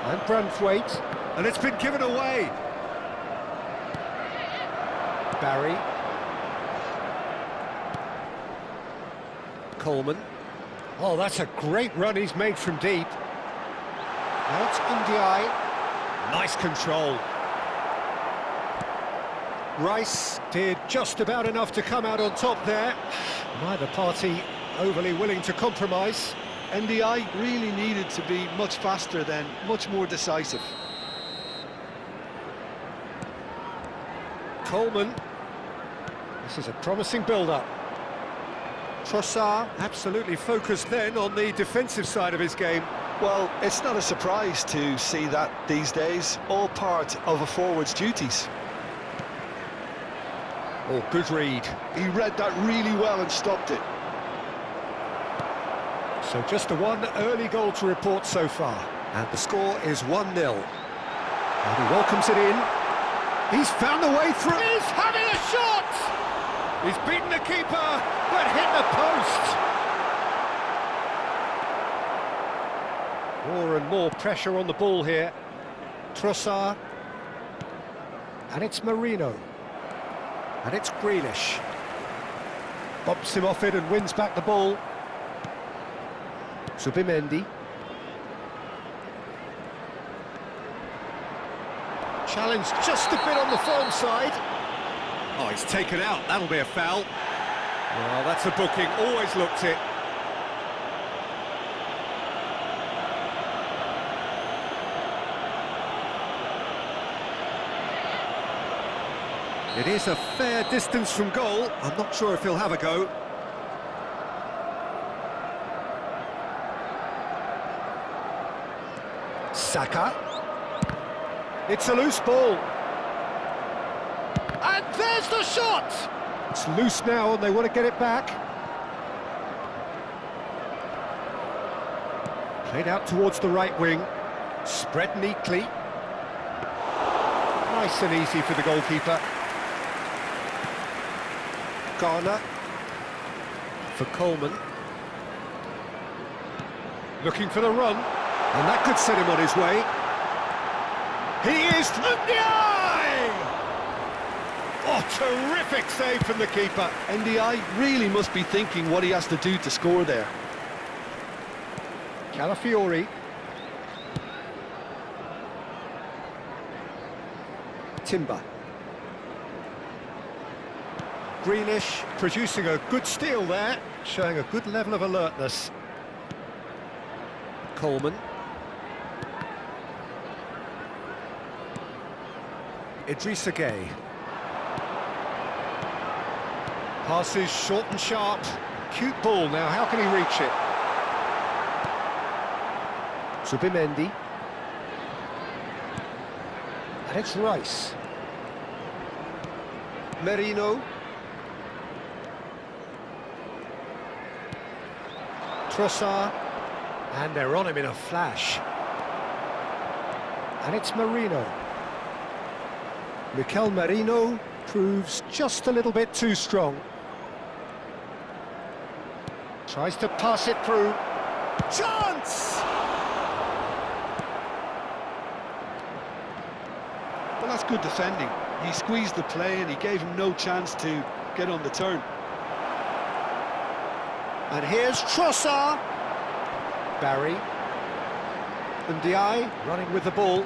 And Branthwaite. And it's been given away. Barry. Coleman. Oh, that's a great run he's made from deep. Now it's Ndiaye. Nice control. Rice did just about enough to come out on top there. Neither party overly willing to compromise. NDI really needed to be much faster then, much more decisive. Coleman. This is a promising build-up. Trossard absolutely focused then on the defensive side of his game. Well, it's not a surprise to see that these days, all part of a forward's duties. Oh, good read. He read that really well and stopped it. So just the one early goal to report so far. And the score is 1-0. And he welcomes it in. He's found a way through. He's having a shot! He's beaten the keeper, but hit the post. More and more pressure on the ball here. Trossard. And it's Marino. And it's Grealish. Bumps him off it and wins back the ball. Zubimendi. Challenge just a bit on the firm side. Oh, he's taken out. That'll be a foul. Well, that's a booking. Always looked it. It is a fair distance from goal. I'm not sure if he'll have a go. Saka. It's a loose ball. And there's the shot! It's loose now and they want to get it back. Played out towards the right wing. Spread neatly. Nice and easy for the goalkeeper. Garner. For Coleman. Looking for the run. And that could set him on his way. He is... Ndiaye! Oh, terrific save from the keeper. NDI really must be thinking what he has to do to score there. Calafiori. Timber. Grealish producing a good steal there, showing a good level of alertness. Coleman. Idrissa Gueye. Passes short and sharp. Cute ball now, how can he reach it? Zubimendi. And it's Rice. Merino. Trossard. And they're on him in a flash. And it's Marino. Mikel Merino proves just a little bit too strong. Tries to pass it through. Chance! Well, that's good defending. He squeezed the play and he gave him no chance to get on the turn. And here's Trossard. Barry. Ndiaye running with the ball.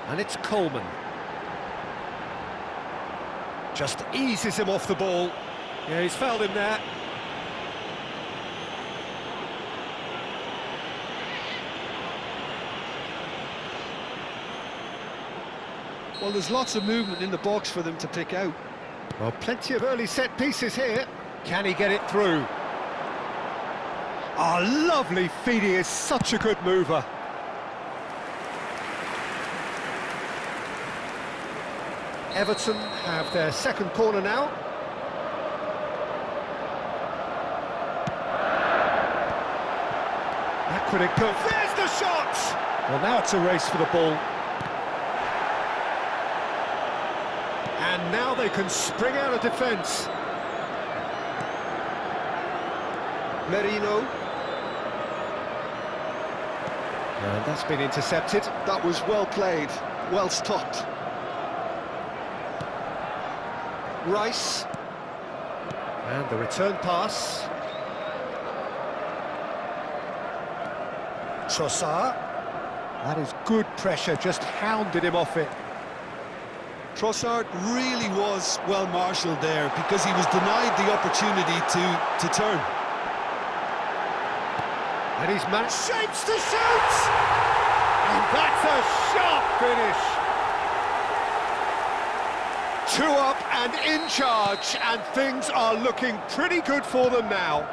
And it's Coleman. Just eases him off the ball. Yeah, he's fouled him there. Well, there's lots of movement in the box for them to pick out. Well, plenty of early set pieces here. Can he get it through? Oh, lovely feed. He is such a good mover. Everton have their second corner now. That could it go? There's the shot! Well, now it's a race for the ball. And now they can spring out of defence. Merino. And that's been intercepted. That was well played, well stopped. Rice. And the return pass. Trossard. That is good pressure, just hounded him off it. Trossard really was well marshalled there because he was denied the opportunity to turn. And he's managed... Shapes to shoot! And that's a sharp finish! 2 up and in charge, and things are looking pretty good for them now.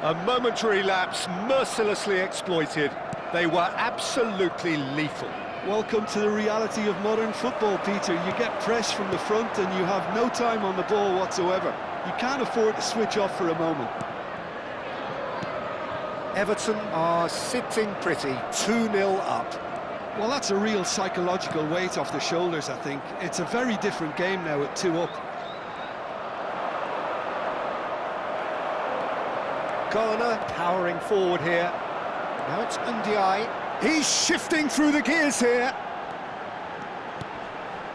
A momentary lapse mercilessly exploited. They were absolutely lethal. Welcome to the reality of modern football, Peter. You get press from the front and you have no time on the ball whatsoever. You can't afford to switch off for a moment. Everton are sitting pretty, 2-0 up. Well, that's a real psychological weight off the shoulders, I think. It's a very different game now at 2 up. Garner powering forward here. Now it's Ndiaye. He's shifting through the gears here.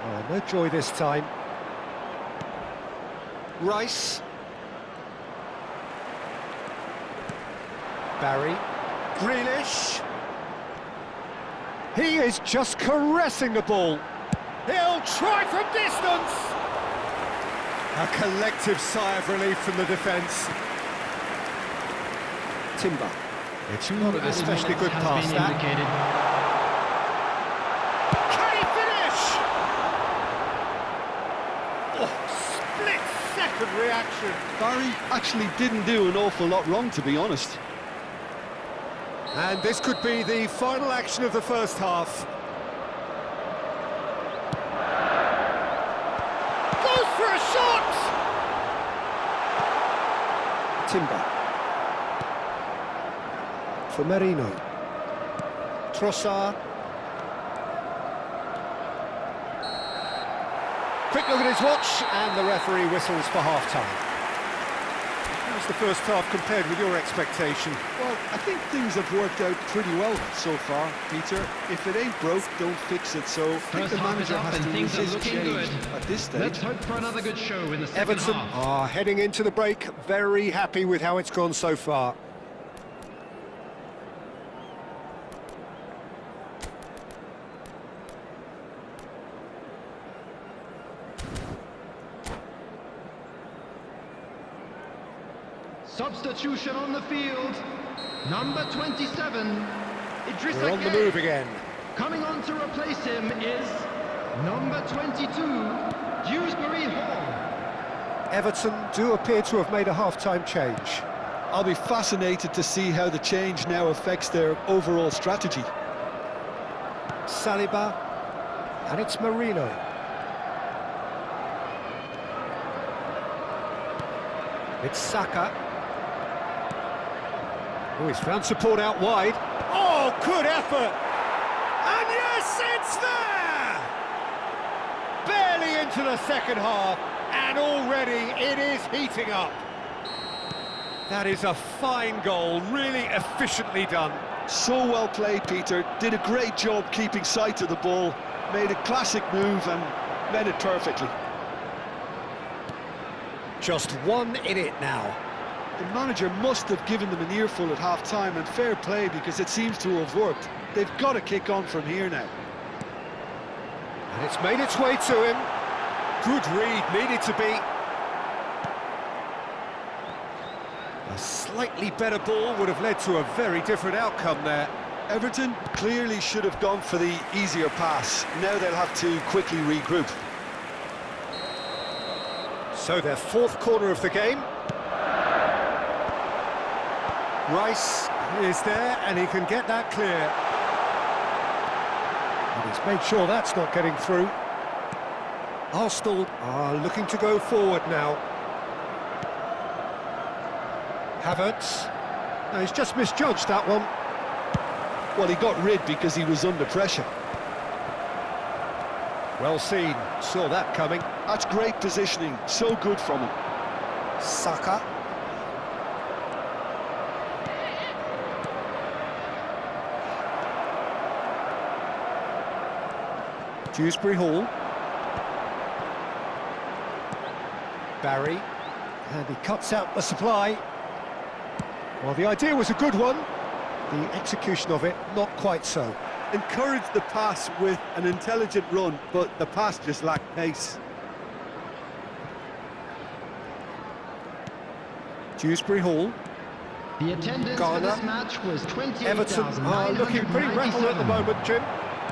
Oh, no joy this time. Rice. Barry. Grealish. He is just caressing the ball. He'll try from distance! A collective sigh of relief from the defence. Timber. It's not an especially good pass, that. Can he finish? Oh, split-second reaction. Barry actually didn't do an awful lot wrong, to be honest. And this could be the final action of the first half. Goes for a shot! Timber. For Merino. Trossard. Quick look at his watch, and the referee whistles for half-time. How's the first half compared with your expectation? Well, I think things have worked out pretty well so far, Peter. If it ain't broke, don't fix it. So I think the manager has to resist change at this stage. Let's hope for another good show in the second Everton half. are heading into the break, very happy with how it's gone so far. Substitution on the field. Number 27, Idrissa We're on the Gueye. move again. Coming on to replace him is number 22, Dewsbury Hall. Everton do appear to have made a half-time change. I'll be fascinated to see how the change now affects their overall strategy. Saliba, and it's Merino. It's Saka. Oh, he's found support out wide. Oh, good effort! And yes, it's there! Barely into the second half, and already it is heating up. That is a fine goal, really efficiently done. So well played, Peter. Did a great job keeping sight of the ball. Made a classic move and met it perfectly. Just 1 in it now. The manager must have given them an earful at half-time, and fair play because it seems to have worked. They've got to kick on from here now. And it's made its way to him. Good read, needed to be. A slightly better ball would have led to a very different outcome there. Everton clearly should have gone for the easier pass. Now they'll have to quickly regroup. So their fourth corner of the game. Rice is there, and he can get that clear. And he's made sure that's not getting through. Arsenal are looking to go forward now. Havertz. No, he's just misjudged that one. Well, he got rid because he was under pressure. Well seen, saw that coming. That's great positioning, so good from him. Saka. Dewsbury Hall. Barry, and he cuts out the supply. Well, the idea was a good one. The execution of it, not quite so. Encouraged the pass with an intelligent run, but the pass just lacked pace. Dewsbury Hall. The attendance for Garner. this match was Everton are looking pretty rattled at the 28,997. moment, Jim.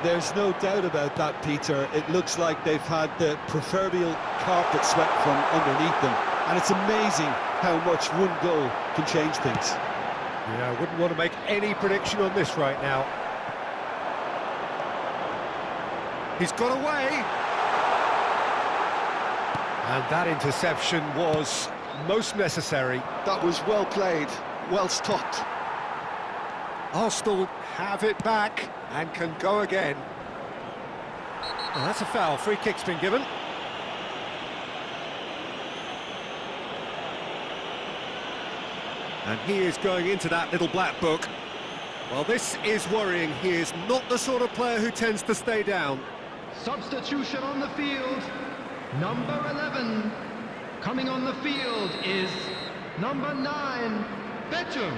There's no doubt about that, Peter. It looks like they've had the proverbial carpet swept from underneath them. And it's amazing how much one goal can change things. Yeah, I wouldn't want to make any prediction on this right now. He's got away. And that interception was most necessary. That was well played, well stopped. Arsenal have it back and can go again. Well, that's a foul. Free kick's been given. And he is going into that little black book. Well, this is worrying. He is not the sort of player who tends to stay down. Substitution on the field. Number 11. Coming on the field is number 9, Beckham.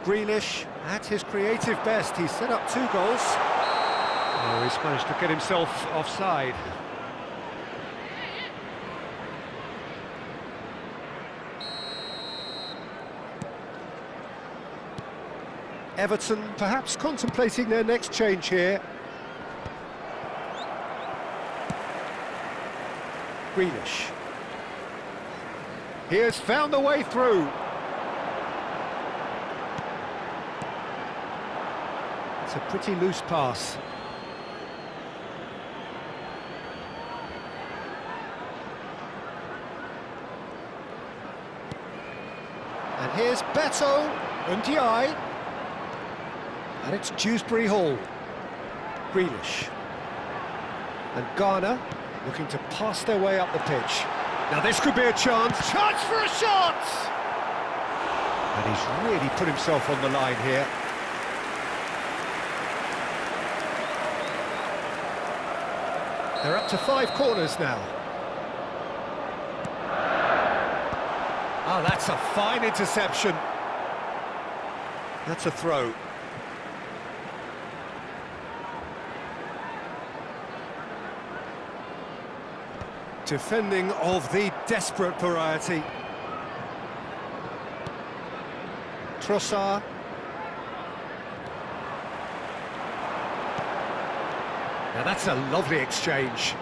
Grealish at his creative best. He's set up 2 goals. Oh, he's managed to get himself offside. Everton perhaps contemplating their next change here. Grealish. He has found a way through. It's a pretty loose pass. And here's Beto Ndiaye. And it's Dewsbury Hall. Grealish. And Garner looking to pass their way up the pitch. Now this could be a chance. Chance for a shot! And he's really put himself on the line here. They're up to 5 corners now. Oh, that's a fine interception. That's a throw. Defending of the desperate variety. Trossard. Now that's a lovely exchange.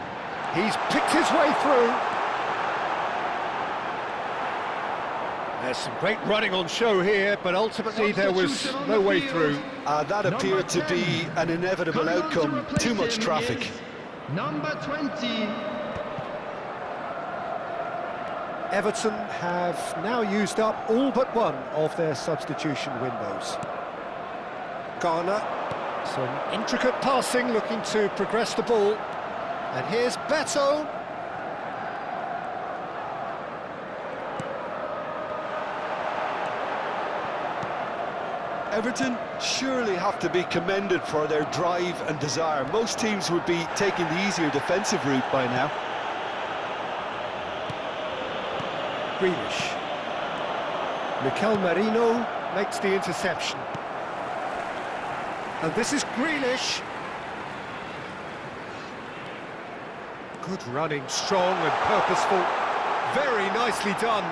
He's picked his way through. There's some great running on show here, but ultimately there was no way through. That appeared to be an inevitable Coming on to outcome. replace Too much him traffic. is number 20. Everton have now used up all but one of their substitution windows. Garner, some intricate passing, looking to progress the ball. And here's Beto. Everton surely have to be commended for their drive and desire. Most teams would be taking the easier defensive route by now. Grealish. Mikel Merino makes the interception. And this is Grealish. Good running, strong and purposeful. Very nicely done.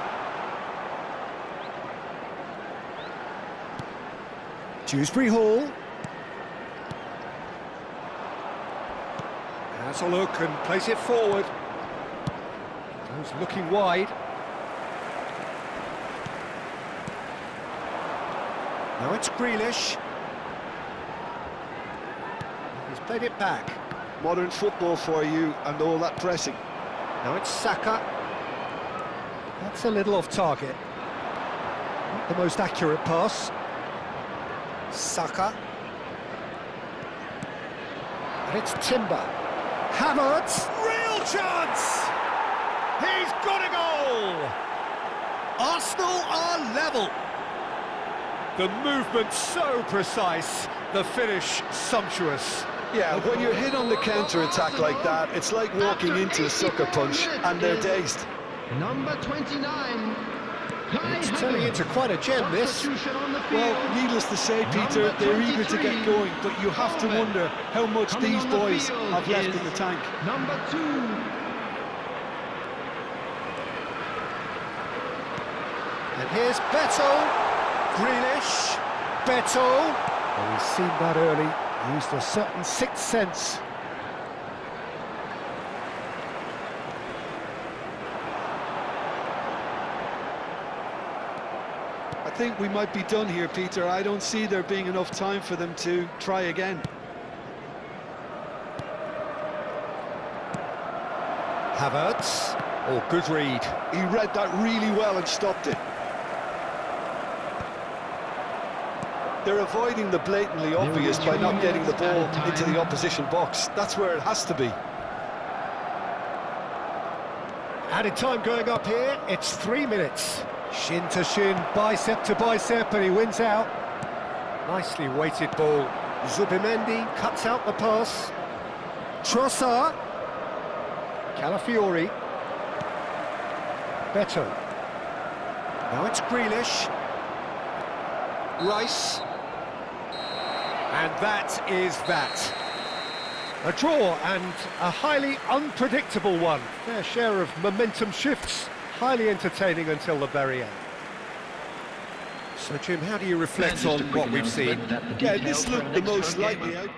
Dewsbury Hall. Has a look and plays it forward. Goes looking wide. Now it's Grealish. He's played it back. Modern football for you and all that pressing. Now it's Saka. That's a little off target. Not the most accurate pass. Saka. And it's Timber. Havertz. Real chance! He's got a goal! Arsenal are level. The movement so precise, the finish sumptuous. Yeah, when you're hit on the counter-attack like that, it's like walking into a sucker punch and they're dazed. Number 29. It's turning into quite a gem, this. Substitution on the field. Well, needless to say, Peter, they're eager to get going, but you have to wonder how much Coming these on the boys field have left is in the tank. Number 2. And here's Beto. Grealish. Beto. Well, he's seen that early. Used a certain sixth sense. I think we might be done here, Peter. I don't see there being enough time for them to try again. Havertz. Oh, good read. He read that really well and stopped it. They're avoiding the blatantly obvious by not getting the ball into the opposition box. That's where it has to be. Added time going up here, it's 3 minutes. Shin to shin, bicep to bicep, and he wins out. Nicely weighted ball. Zubimendi cuts out the pass. Trossard. Calafiori. Beto. Now it's Grealish. Rice. And that is that. A draw, and a highly unpredictable one. Fair share of momentum shifts, highly entertaining until the very end. So, Jim, how do you reflect on what we've seen? Yeah, this looked the most likely outcome.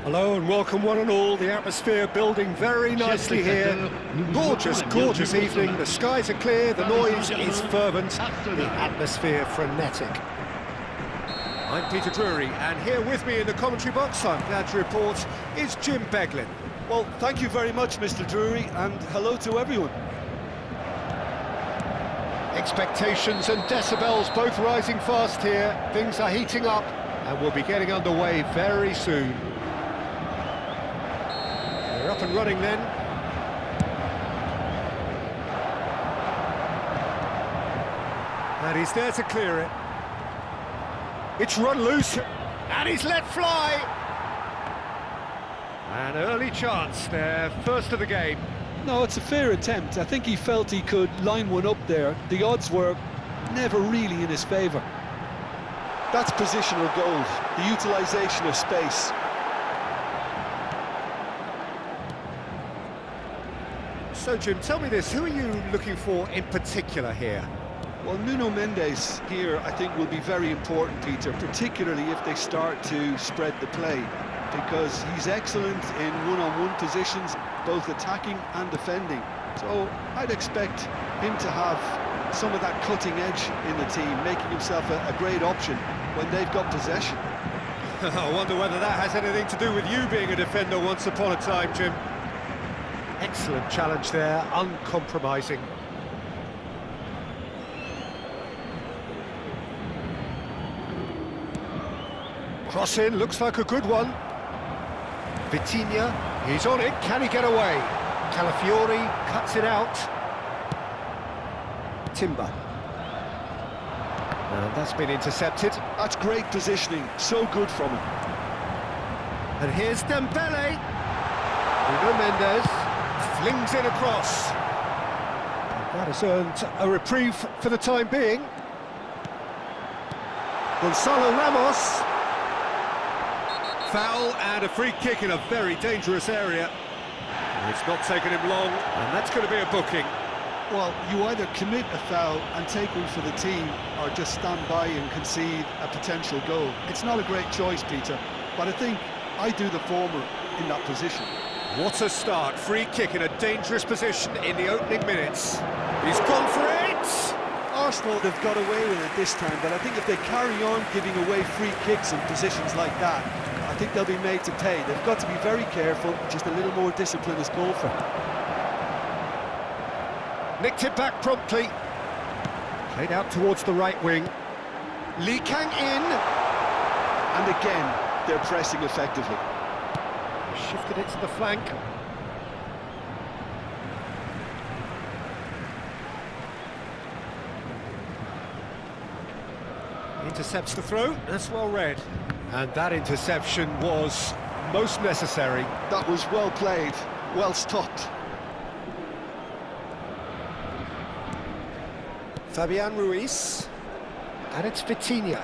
Hello and welcome one and all. The atmosphere building very nicely here. Gorgeous, gorgeous evening. The skies are clear, the noise is fervent, the atmosphere frenetic. I'm Peter Drury, and here with me in the commentary box, I'm glad to report, is Jim Beglin. Well, thank you very much, Mr. Drury, and hello to everyone. Expectations and decibels both rising fast here. Things are heating up, and we'll be getting underway very soon. They're up and running then. And he's there to clear it. It's run loose, and he's let fly. An early chance there, first of the game. No, it's a fair attempt. I think he felt he could line one up there. The odds were never really in his favour. That's positional gold, the utilisation of space. So, Jim, tell me this, who are you looking for in particular here? Well, Nuno Mendes here, I think, will be very important, Peter, particularly if they start to spread the play, because he's excellent in one-on-one positions, both attacking and defending. So I'd expect him to have some of that cutting edge in the team, making himself a great option when they've got possession. I wonder whether that has anything to do with you being a defender once upon a time, Jim. Excellent challenge there, uncompromising. Cross in, looks like a good one. Vitinha, he's on it, can he get away? Calafiori cuts it out. Timber. And that's been intercepted. That's great positioning, so good from him. And here's Dembele. Nuno Mendes flings it across. And that has earned a reprieve for the time being. Gonzalo Ramos. Foul and a free kick in a very dangerous area. It's not taken him long, and that's going to be a booking. Well, you either commit a foul and take one for the team, or just stand by and concede a potential goal. It's not a great choice, Peter, but I think I do the former in that position. What a start, free kick in a dangerous position in the opening minutes. He's gone for it! Arsenal have got away with it this time, but I think if they carry on giving away free kicks in positions like that, I think they'll be made to pay. They've got to be very careful, just a little more discipline as goalkeeper. Nicked it back promptly. Played out towards the right wing. Lee Kang in. And again, they're pressing effectively. Shifted it to the flank. Intercepts the throw, that's well read. And that interception was most necessary. That was well played, well stopped. Fabian Ruiz. And it's Vitinha.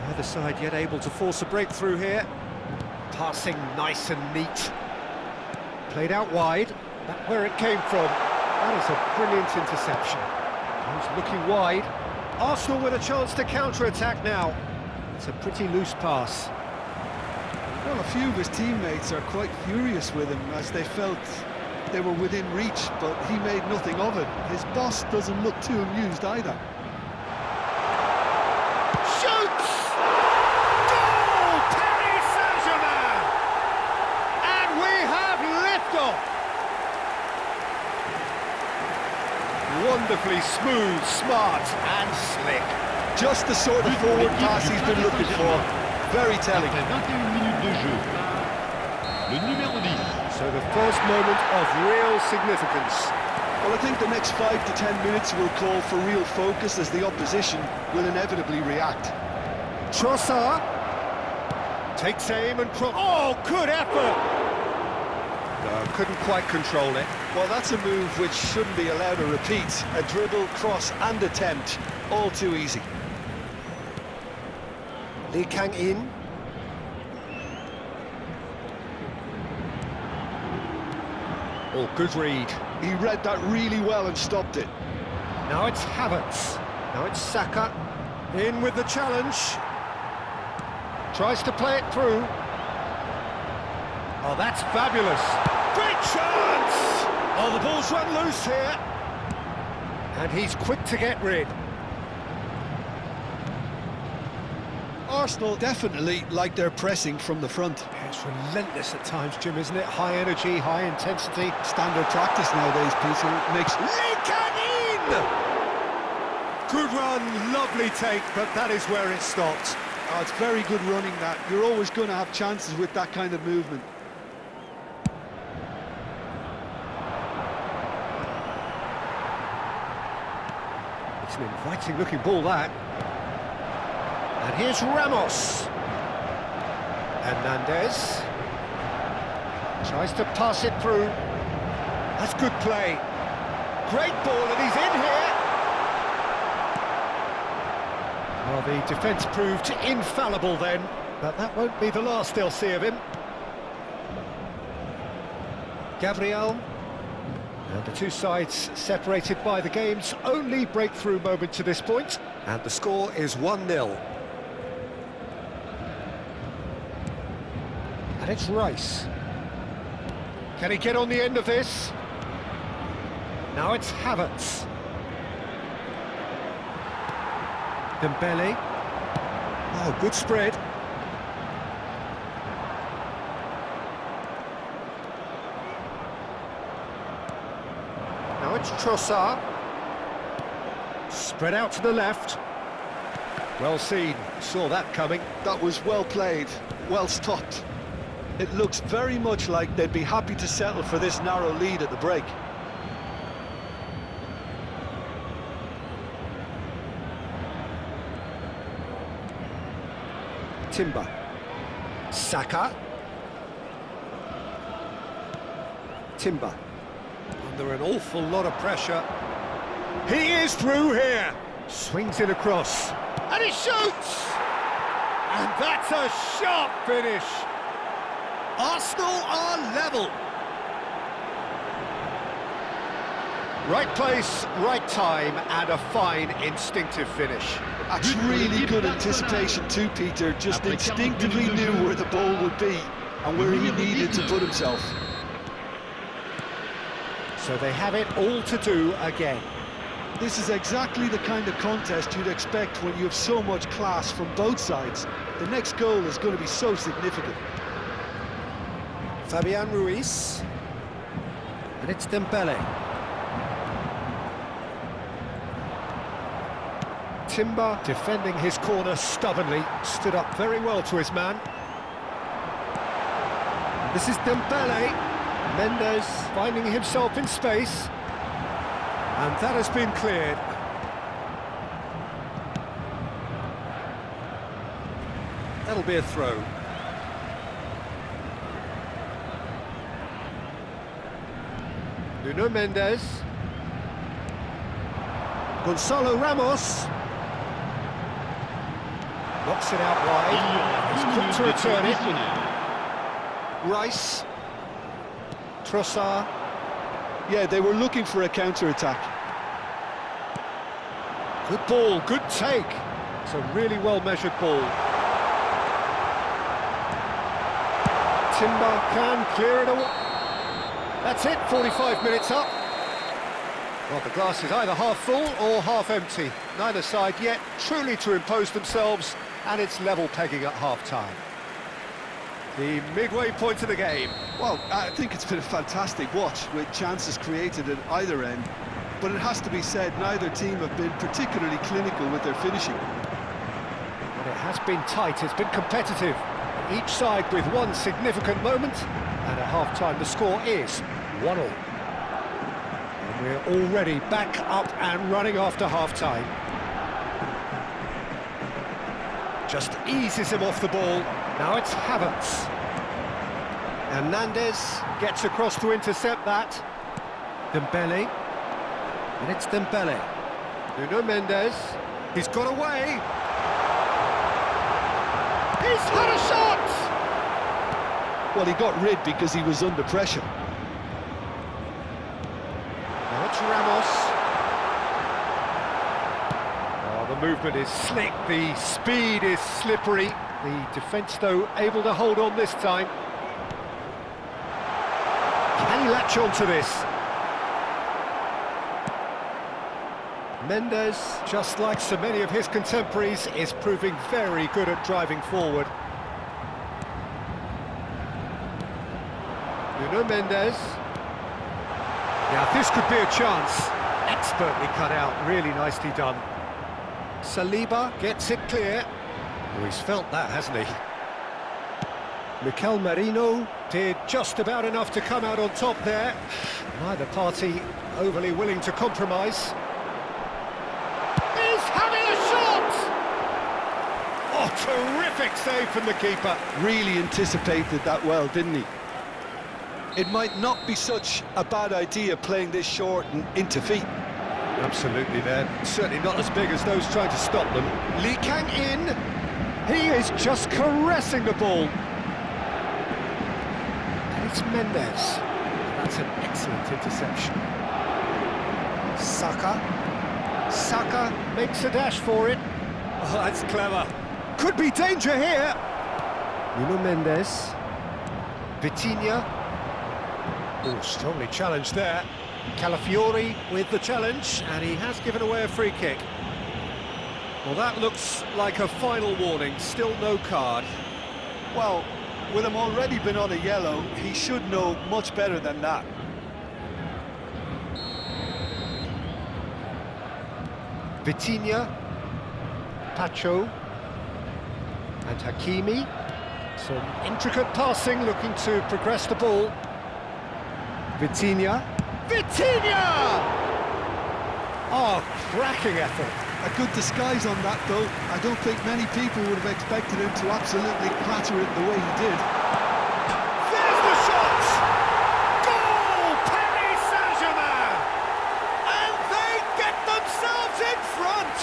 Neither side yet able to force a breakthrough here. Passing nice and neat. Played out wide. That's where it came from. That is a brilliant interception. He's looking wide. Arsenal with a chance to counter-attack now. It's a pretty loose pass. Well, a few of his teammates are quite furious with him as they felt they were within reach, but he made nothing of it. His boss doesn't look too amused either. Shoots! Goal! Paris Saint-Germain! And we have liftoff! Wonderfully smooth, smart and slick. Just the sort of forward pass he's been looking for. Very telling. Après 21 minutes de jeu, le numéro 10. So the first moment of real significance. Well, I think the next 5 to 10 minutes will call for real focus as the opposition will inevitably react. Trossard takes aim and oh, good effort! No, couldn't quite control it. Well, that's a move which shouldn't be allowed to repeat. A dribble, cross and attempt, all too easy. Lee Kang in. Oh, good read. He read that really well and stopped it. Now it's Havertz. Now it's Saka. In with the challenge. Tries to play it through. Oh, that's fabulous. Great chance! Oh, the ball's run loose here. And he's quick to get rid. Arsenal definitely like their pressing from the front. It's relentless at times, Jim, isn't it? High energy, high intensity. Standard practice nowadays, Peter. Makes Lee Kang in! Good run, lovely take, but that is where it stopped. Oh, it's very good running that. You're always going to have chances with that kind of movement. It's an inviting looking ball, that. And here's Ramos. Hernandez tries to pass it through. That's good play. Great ball, and he's in here. Well, the defence proved infallible then, but that won't be the last they'll see of him. Gabriel. And the two sides separated by the game's only breakthrough moment to this point. And the score is 1-0. And it's Rice. Can he get on the end of this? Now it's Havertz. Dembele. Oh, good spread. Now it's Trossard. Spread out to the left. Well seen, saw that coming. That was well played, well stopped. It looks very much like they'd be happy to settle for this narrow lead at the break. Timber. Saka. Timber. Under an awful lot of pressure. He is through here. Swings it across. And he shoots! And that's a sharp finish. Arsenal are level. Right place, right time, and a fine instinctive finish. That's really good anticipation too, Peter. Just instinctively knew where the ball would be and where he needed to put himself. So they have it all to do again. This is exactly the kind of contest you'd expect when you have so much class from both sides. The next goal is going to be so significant. Fabian Ruiz. And it's Dembele. Timber defending his corner stubbornly, stood up very well to his man. This is Dembele. Mendes finding himself in space. And that has been cleared. That'll be a throw. Nuno Mendes. Gonzalo Ramos. Knocks it out wide. He's quick to return it. Rice. Trossard. Yeah, they were looking for a counter-attack. Good ball, good take. It's a really well-measured ball. Timber can clear it away. That's it, 45 minutes up. Well, the glass is either half full or half empty. Neither side yet truly to impose themselves, and it's level pegging at half-time. The midway point of the game. Well, I think it's been a fantastic watch with chances created at either end, but it has to be said neither team have been particularly clinical with their finishing. But it has been tight, it's been competitive. Each side with one significant moment, and at half-time the score is 1-1. And we're already back up and running after half-time. Just eases him off the ball. Now it's Havertz. Hernandez gets across to intercept that. Dembele. And it's Dembele. Nuno Mendes. He's got away. He's had a shot! Well, he got rid because he was under pressure. Now it's Ramos. Oh, the movement is slick, the speed is slippery. The defence, though, able to hold on this time. Can he latch on to this? Mendes, just like so many of his contemporaries, is proving very good at driving forward. Nuno Mendes. Now, this could be a chance. Expertly cut out, really nicely done. Saliba gets it clear. Oh, he's felt that, hasn't he? Mikel Merino did just about enough to come out on top there. Neither party overly willing to compromise. terrific save from the keeper. Really anticipated that well, didn't he? It might not be such a bad idea playing this short and into feet. Absolutely, they're certainly not as big as those trying to stop them. Lee Kang in. He is just caressing the ball. And it's Mendes. That's an excellent interception. Saka. Saka makes a dash for it. Oh, that's clever. Could be danger here. Nuno Mendes. Vitinha. Oh, strongly challenged there. Calafiori with the challenge, and he has given away a free kick. Well, that looks like a final warning, still no card. Well, with him already been on a yellow, he should know much better than that. Vitinha. Pacho. And Hakimi. Some intricate passing, looking to progress the ball. Vitinha. Vitinha! Oh, cracking effort. A good disguise on that, though. I don't think many people would have expected him to absolutely clatter it the way he did. There's the shot! Goal! Paris Saint-Germain! And they get themselves in front!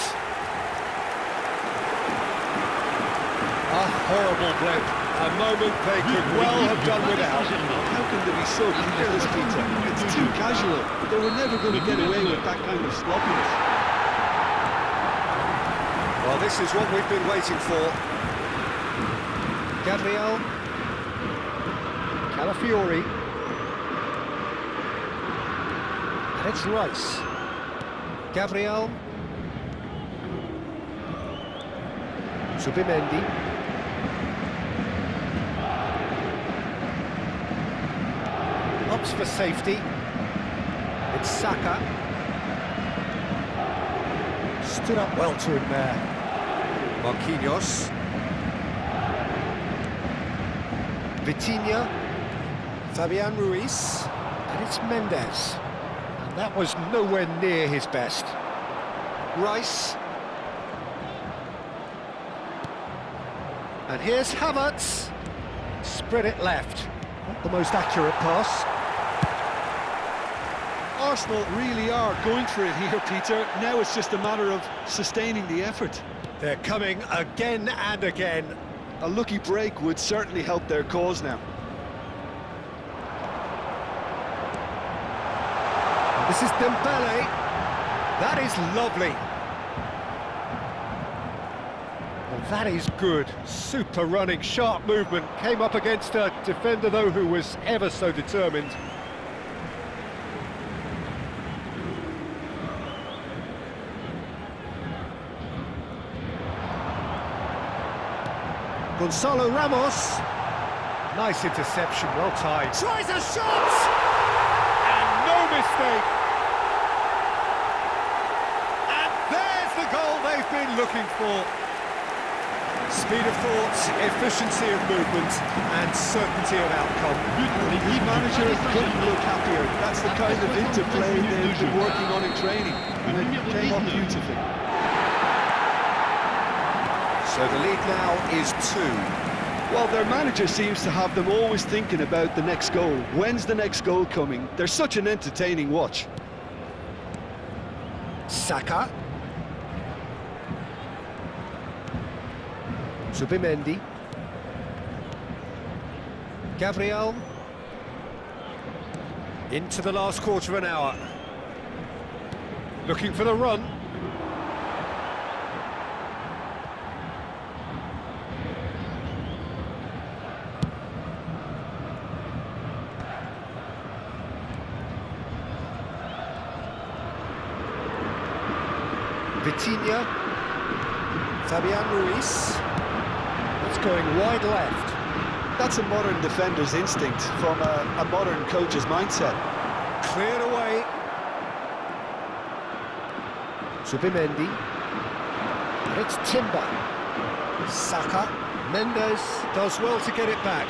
A horrible blip. A moment they could well have done without. How can they be so careless, Peter? It's too casual. They were never going to get away with that kind of sloppiness. Well, this is what we've been waiting for. Gabriel. Calafiori. And it's Rice. Gabriel. Subimendi. Opts for safety. It's Saka. Stood up well to him there. Marquinhos. Vitinha. Fabian Ruiz. And it's Mendes. And that was nowhere near his best. Rice. And here's Havertz. Spread it left. Not the most accurate pass. Arsenal really are going for it here, Peter. Now it's just a matter of sustaining the effort. They're coming again and again. A lucky break would certainly help their cause now. This is Dembele. That is lovely. Well, that is good. Super running, sharp movement. Came up against a defender, though, who was ever so determined. Gonzalo Ramos. Nice interception, well timed. Tries a shot! And no mistake. And there's the goal they've been looking for. Speed of thought, efficiency of movement, and certainty of outcome. The manager couldn't look happier. That's the kind of interplay they've been working on in training, and it came off beautifully. So the lead now is 2. Well, their manager seems to have them always thinking about the next goal. When's the next goal coming? They're such an entertaining watch. Saka. Subimendi. Gabriel. Into the last quarter of an hour. Looking for the run. Vitinha. Fabian Ruiz. It's going wide left. That's a modern defender's instinct from a modern coach's mindset. Cleared away. Subimendi. And it's Timber. Saka. Mendes. Does well to get it back.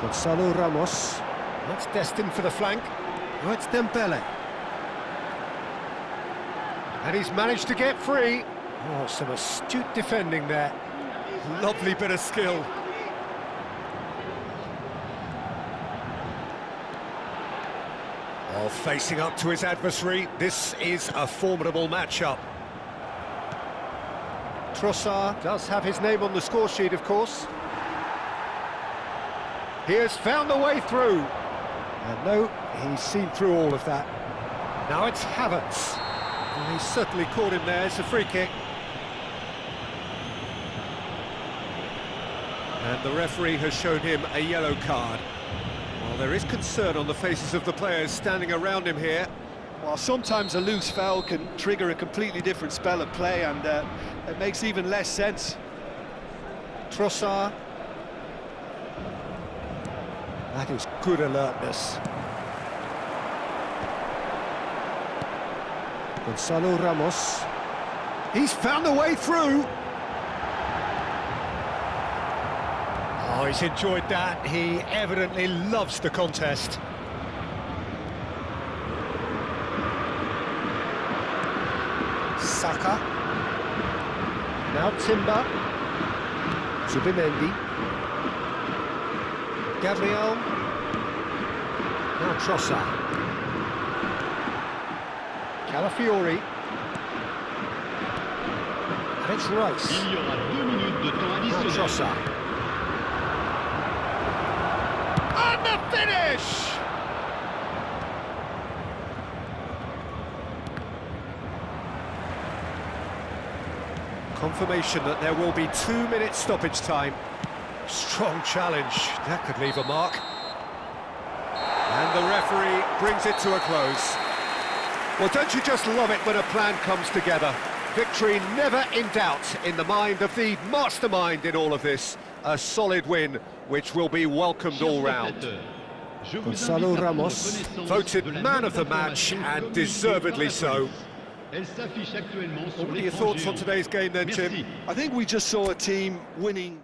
Gonzalo Ramos. That's destined for the flank. Oh, it's Dembele. And he's managed to get free. Oh, some astute defending there. Lovely bit of skill. Oh, facing up to his adversary. This is a formidable matchup. Trossard does have his name on the score sheet, of course. He has found the way through. And no, he's seen through all of that. Now it's Havertz. Well, he's certainly caught him there. It's a free kick. And the referee has shown him a yellow card. Well, there is concern on the faces of the players standing around him here. Well, sometimes a loose foul can trigger a completely different spell of play, and it makes even less sense. Trossard. That is good alertness. Gonzalo Ramos. He's found the way through. Oh, he's enjoyed that. He evidently loves the contest. Saka. Now Timber. Zubimendi. Gabriel. Now Trossard. Calafiori. And it's Rice. Il y aura 2 minutes de temps Now additionnel. Trossard. And the finish! Confirmation that there will be 2 minutes stoppage time. Strong challenge. That could leave a mark. And the referee brings it to a close. Well, don't you just love it when a plan comes together? Victory never in doubt in the mind of the mastermind in all of this. A solid win, which will be welcomed all round. Gonzalo Ramos, voted man of the match, and deservedly so. What are your thoughts on today's game then, Jim? I think we just saw a team winning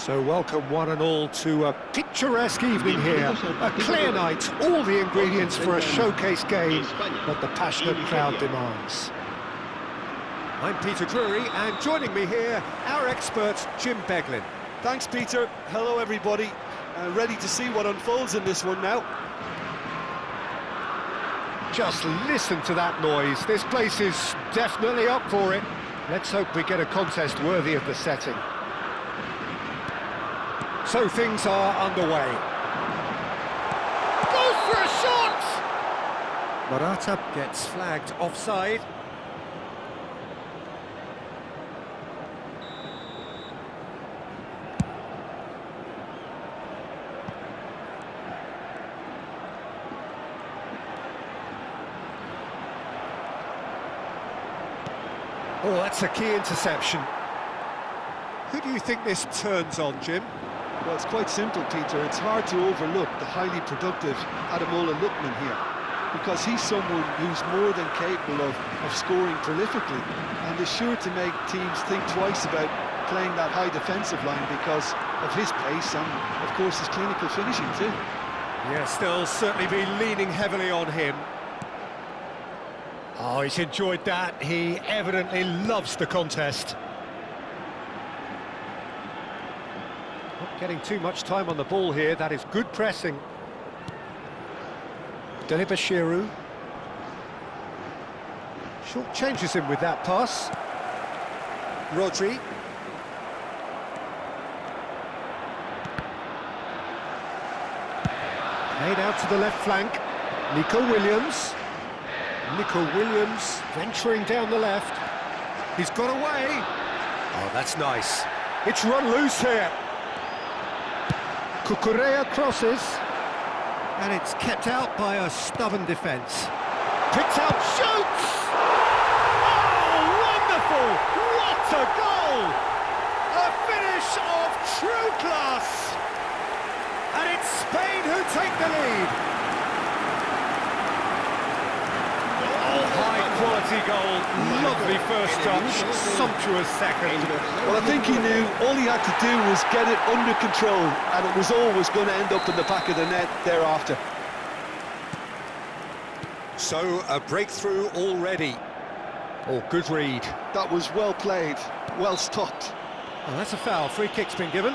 So welcome one and all to a picturesque evening here. A clear night, all the ingredients for a showcase game that the passionate crowd demands. I'm Peter Drury, and joining me here, our expert Jim Beglin. Thanks, Peter. Hello, everybody. Ready to see what unfolds in this one now. Just listen to that noise. This place is definitely up for it. Let's hope we get a contest worthy of the setting. So things are underway. Goes for a shot! Morata gets flagged offside. Oh, that's a key interception. Who do you think this turns on, Jim? Well, it's quite simple, Peter. It's hard to overlook the highly productive Ademola Lookman here, because he's someone who's more than capable of scoring prolifically, and is sure to make teams think twice about playing that high defensive line because of his pace and, of course, his clinical finishing too. Yes, they'll certainly be leaning heavily on him. Oh, he's enjoyed that. He evidently loves the contest. Not getting too much time on the ball here. That is good pressing. Delibashiru. Short changes him with that pass. Rodri. Played out to the left flank. Nico Williams. Nico Williams venturing down the left. He's got away. Oh, that's nice. It's run loose here. Cucurella crosses. And it's kept out by a stubborn defence. Picked out, shoots! Oh, wonderful! What a goal! A finish of true class! And it's Spain who take the lead. High-quality goal, lovely first touch, sumptuous second. Well, I think he knew all he had to do was get it under control, and it was always going to end up in the back of the net thereafter. So, a breakthrough already. Oh, good read. That was well played, well stopped. Oh, that's a foul. Free kick's been given.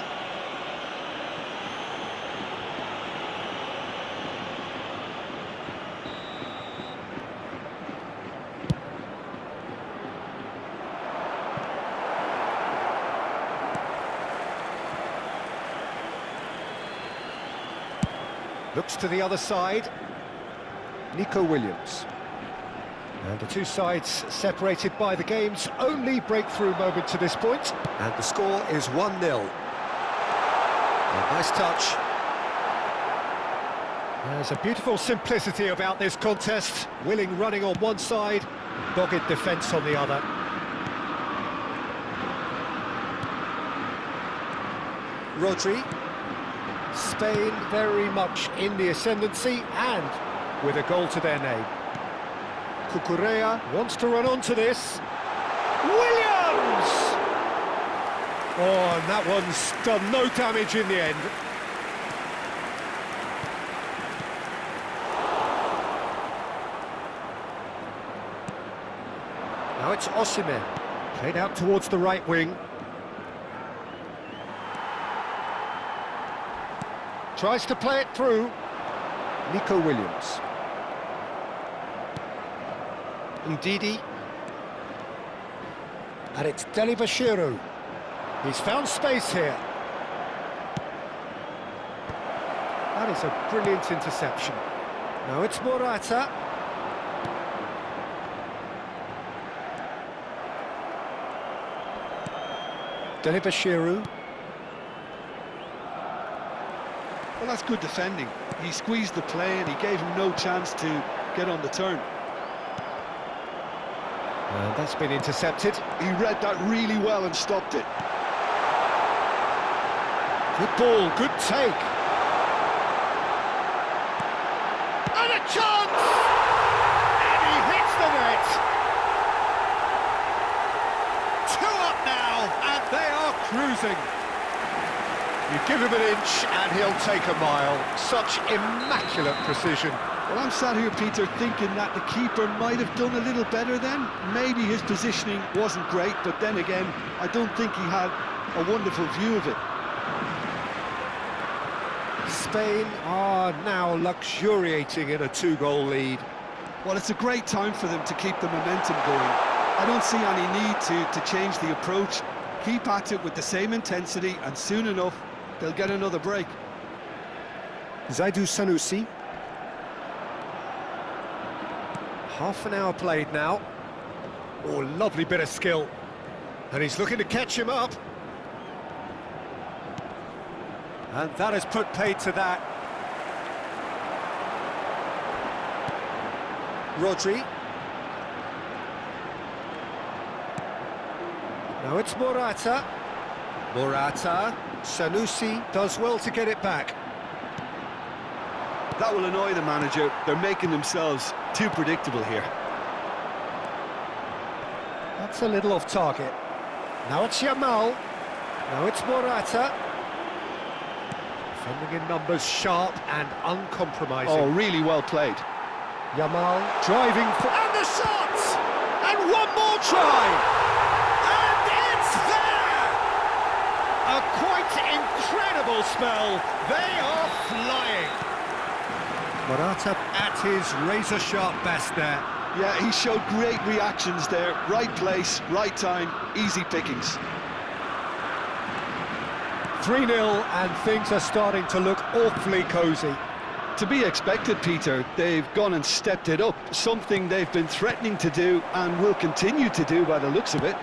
Looks to the other side. Nico Williams. And the two sides separated by the game's only breakthrough moment to this point. And the score is 1-0. A nice touch. There's a beautiful simplicity about this contest. Willing running on one side, dogged defence on the other. Rodri. Spain very much in the ascendancy and with a goal to their name. Cucurella wants to run onto this. Williams! Oh, and that one's done no damage in the end. Now it's Osimhen, played out towards the right wing. Tries to play it through. Nico Williams. Ndidi. And it's Delibashiru. He's found space here. That is a brilliant interception. Now it's Morata. Delibashiru. Well, that's good defending. He squeezed the play and he gave him no chance to get on the turn. And that's been intercepted. He read that really well and stopped it. Good ball, good take. And a chance! And he hits the net! 2 up now, and they are cruising. You give him an inch and he'll take a mile. Such immaculate precision. Well, I'm sat here, Peter, thinking that the keeper might have done a little better then. Maybe his positioning wasn't great, but then again, I don't think he had a wonderful view of it. Spain are now luxuriating in a 2-goal lead. Well, it's a great time for them to keep the momentum going. I don't see any need to change the approach. Keep at it with the same intensity, and soon enough, they'll get another break. Zaidu Sanusi. Half an hour played now. Oh, lovely bit of skill. And he's looking to catch him up. And that has put paid to that. Rodri. Now it's Morata. Morata. Sanusi does well to get it back. That will annoy the manager. They're making themselves too predictable here. That's a little off target. Now it's Yamal. Now it's Morata. Defending in numbers, sharp and uncompromising. Oh, really well played. Yamal driving for... And the shot! And one more try! And it's there! A quite incredible spell. They are flying. Morata at his razor-sharp best there. Yeah, he showed great reactions there. Right place, right time, easy pickings. 3-0 and things are starting to look awfully cosy. To be expected, Peter. They've gone and stepped it up, something they've been threatening to do and will continue to do by the looks of it.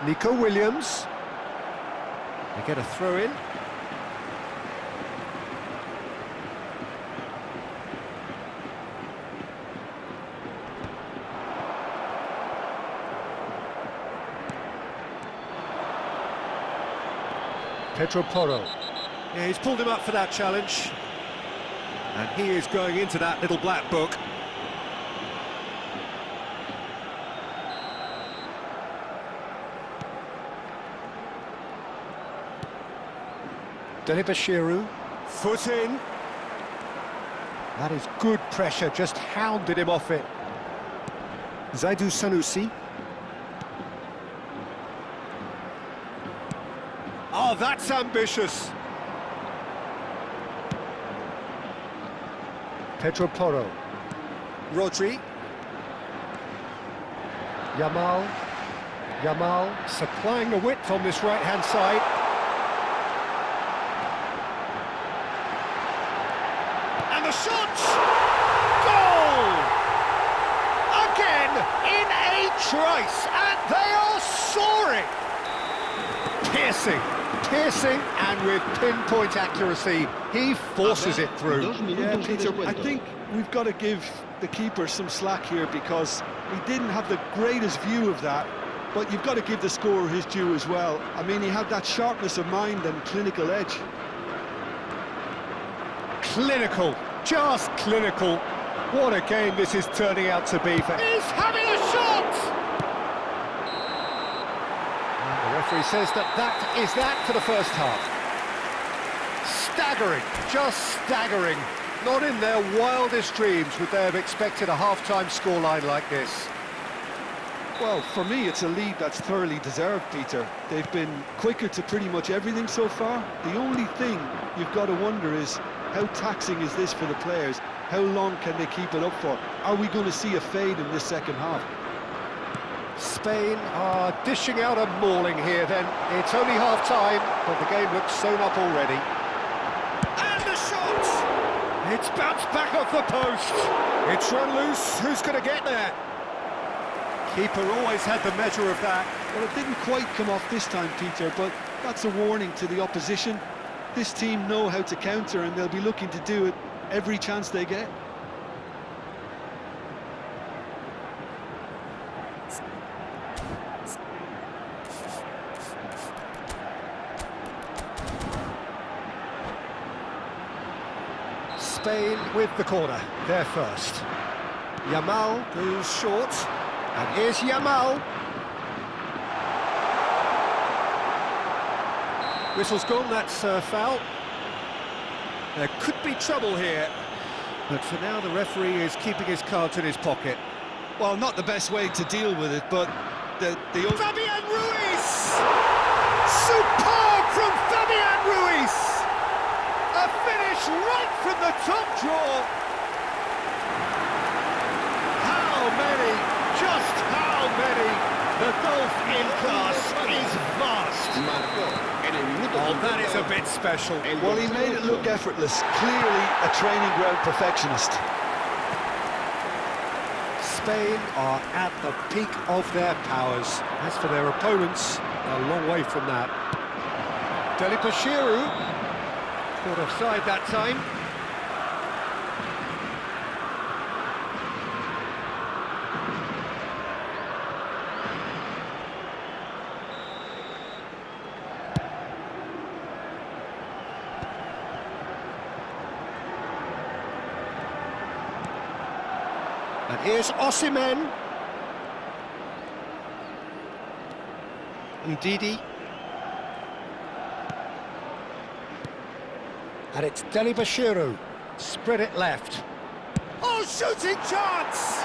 Nico Williams. They get a throw in. Pedro Porro. Yeah, he's pulled him up for that challenge. And he is going into that little black book. Delibashiru, foot in. That is good pressure, just hounded him off it. Zaidu Sanusi. Oh, that's ambitious. Pedro Porro. Rodri. Yamal. Yamal supplying the width on this right-hand side. And the shot! Goal! Again in a trice, and they are soaring! Piercing, and with pinpoint accuracy, he forces it through. Yeah, Peter, I think we've got to give the keeper some slack here because he didn't have the greatest view of that, but you've got to give the scorer his due as well. I mean, he had that sharpness of mind and clinical edge. Clinical, just clinical. What a game this is turning out to be for... He's having a shot! The referee says that is that for the first half. Staggering, just staggering. Not in their wildest dreams would they have expected a half-time scoreline like this. Well, for me, it's a lead that's thoroughly deserved, Peter. They've been quicker to pretty much everything so far. The only thing you've got to wonder is, how taxing is this for the players? How long can they keep it up for? Are we going to see a fade in this second half? Spain are dishing out a mauling here then. It's only half-time, but the game looks sewn up already. And the shot! It's bounced back off the post. It's run loose. Who's going to get there? Keeper always had the measure of that. Well, it didn't quite come off this time, Peter, but that's a warning to the opposition. This team know how to counter, and they'll be looking to do it every chance they get. Spain with the corner, they're first. Yamal goes short, and here's Yamal. Whistle's gone, that's foul. There could be trouble here, but for now the referee is keeping his cards in his pocket. Well, not the best way to deal with it, but the Fabian Ruiz! Superb from Fabian Ruiz! A finish right from the top draw. How many? Just how many? The golf in class is vast. Oh, that is a bit special. Well, he made it look effortless. Clearly a training ground perfectionist. Spain are at the peak of their powers. As for their opponents, a long way from that. Delibashiru caught offside that time. And here's Osimhen. Ndidi. And it's Delibashiru. Spread it left. Oh, shooting chance!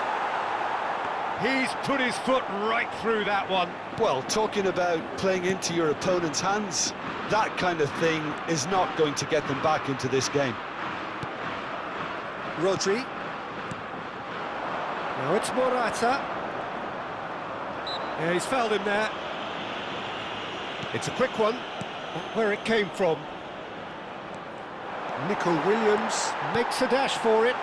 He's put his foot right through that one. Well, talking about playing into your opponent's hands, that kind of thing is not going to get them back into this game. Rodri. Now it's Morata. Yeah, he's fouled him there. It's a quick one. Where it came from. Nico Williams makes a dash for it.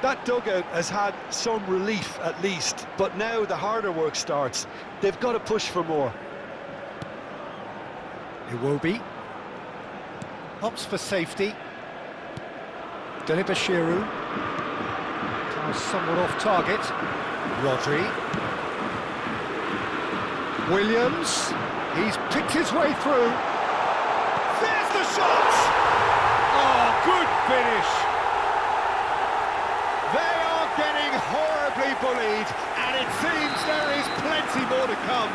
That dugout has had some relief at least, but now the harder work starts. They've got to push for more. Iwobi. Hops for safety. Delibashiru. Tries somewhat off target. Rodri. Williams. He's picked his way through. There's the shot! Oh, good finish! They are getting horribly bullied, and it seems there is plenty more to come.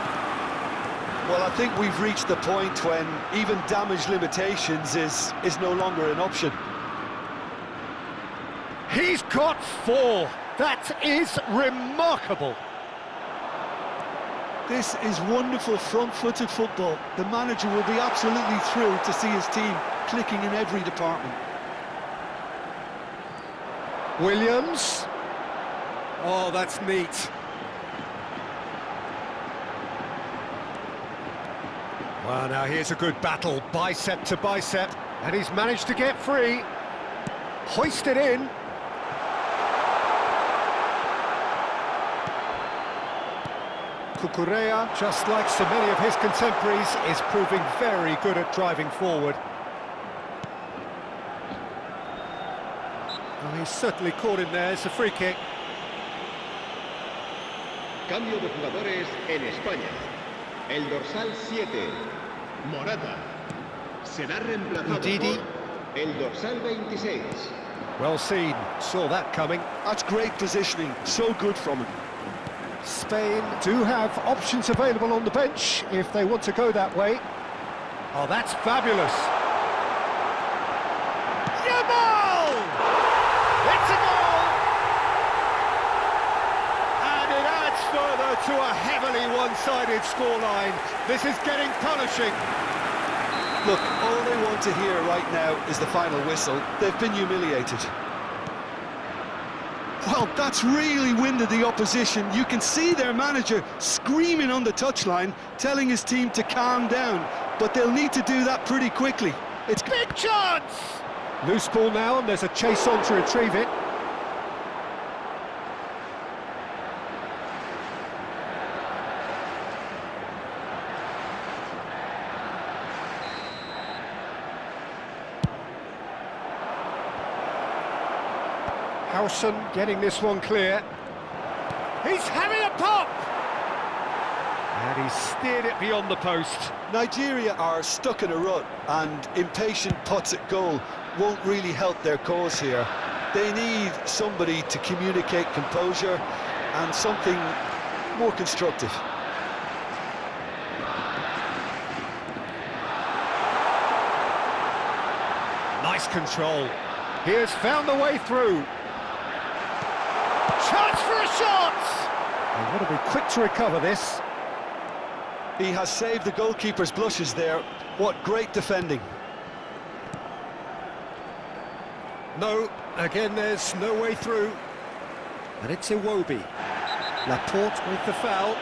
Well, I think we've reached the point when even damage limitations is no longer an option. He's got 4. That is remarkable. This is wonderful front-footed football. The manager will be absolutely thrilled to see his team clicking in every department. Williams. Oh, that's neat. Well, now here's a good battle, bicep to bicep, and he's managed to get free. Hoisted in. Cucurella, just like so many of his contemporaries, is proving very good at driving forward. Well, he's certainly caught him there. It's a free kick. Cambio de jugadores en España. El dorsal 7, Morata, será reemplazado Ndidi. por el dorsal 26. Well seen, saw that coming. That's great positioning, so good from him. Spain do have options available on the bench if they want to go that way. Oh, that's fabulous. Yamal! It's a goal! And it adds further to a heavily one-sided scoreline. This is getting punishing. Look, all they want to hear right now is the final whistle. They've been humiliated. Well, that's really winded the opposition. You can see their manager screaming on the touchline, telling his team to calm down, but they'll need to do that pretty quickly. It's Big chance! Loose ball now, and there's a chase on to retrieve it. Howson getting this one clear. He's having a pop! And he's steered it beyond the post. Nigeria are stuck in a rut, and impatient putts at goal won't really help their cause here. They need somebody to communicate composure and something more constructive. Nice control. He has found the way through. Chance for a shot! They want to be quick to recover this. He has saved the goalkeeper's blushes there. What great defending. No, again there's no way through. And it's Iwobi. Laporte with the foul.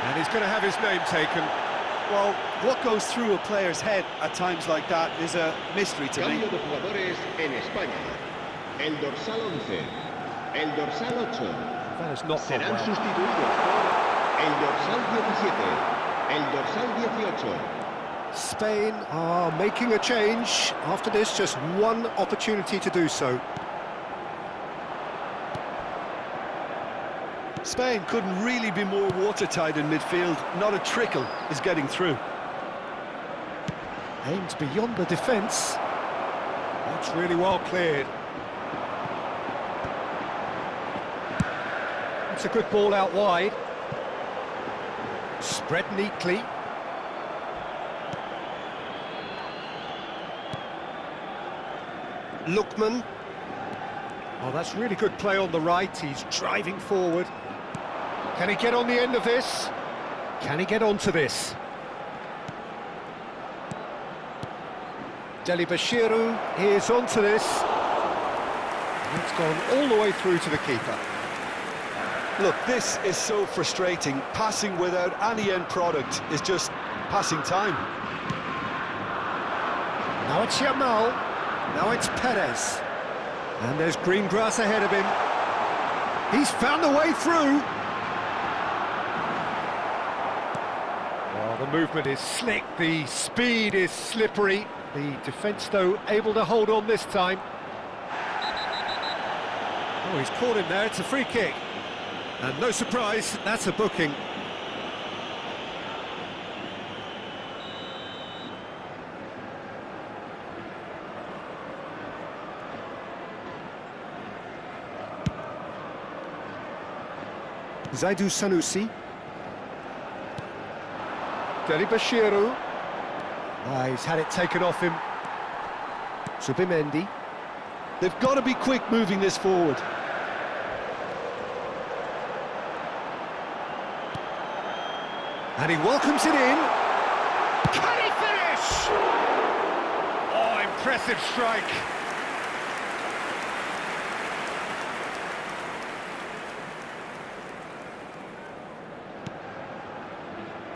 And he's going to have his name taken. Well, what goes through a player's head at times like that is a mystery to me. Cambio de jugadores en España. El dorsal 11, el dorsal 8. That has not gone Serán well. sustituidos por el dorsal 17, el dorsal 18. Spain are making a change. After this, just one opportunity to do so. Spain couldn't really be more watertight in midfield. Not a trickle is getting through. Aims beyond the defence. That's really well cleared. It's a good ball out wide. Spread neatly. Lookman. Oh, that's really good play on the right. He's driving forward. Can he get on the end of this? Can he get onto this? Deli Bashiru is onto this. And it's gone all the way through to the keeper. Look, this is so frustrating. Passing without any end product is just passing time. Now it's Yamal. Now it's Perez. And there's green grass ahead of him. He's found a way through. Oh, the movement is slick, the speed is slippery. The defence, though, able to hold on this time. Oh, he's caught him there, it's a free kick. And no surprise, that's a booking. Zaidu Sanusi. Deli Bashiru. He's had it taken off him. Zubimendi. They've got to be quick moving this forward. And he welcomes it in. Can he finish? Oh, impressive strike.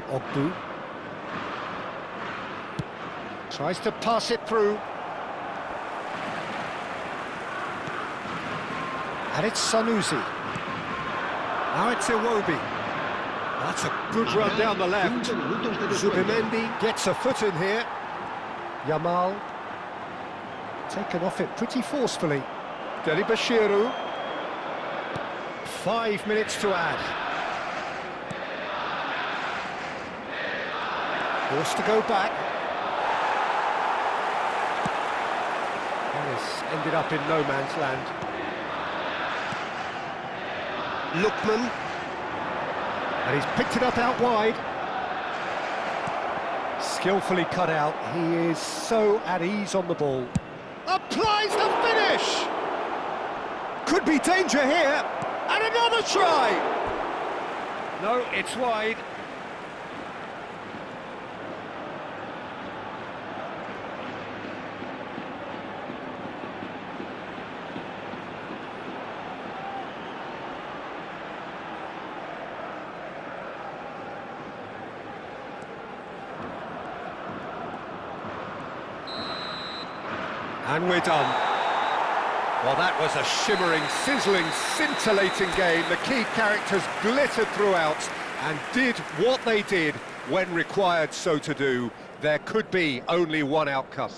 Ogbu. Tries to pass it through. And it's Sanusi. Now it's Iwobi. That's a good run down the left. Zubimendi gets a foot in here. Yamal. Taken off it pretty forcefully. Deli Bashiru. 5 minutes to add. Forced to go back. And it's ended up in no man's land. Lookman. And he's picked it up out wide. Skillfully cut out. He is so at ease on the ball. Applies the finish! Could be danger here. And another try! No, it's wide. And we're done. Well, that was a shimmering, sizzling, scintillating game. The key characters glittered throughout and did what they did when required so to do. There could be only one outcome.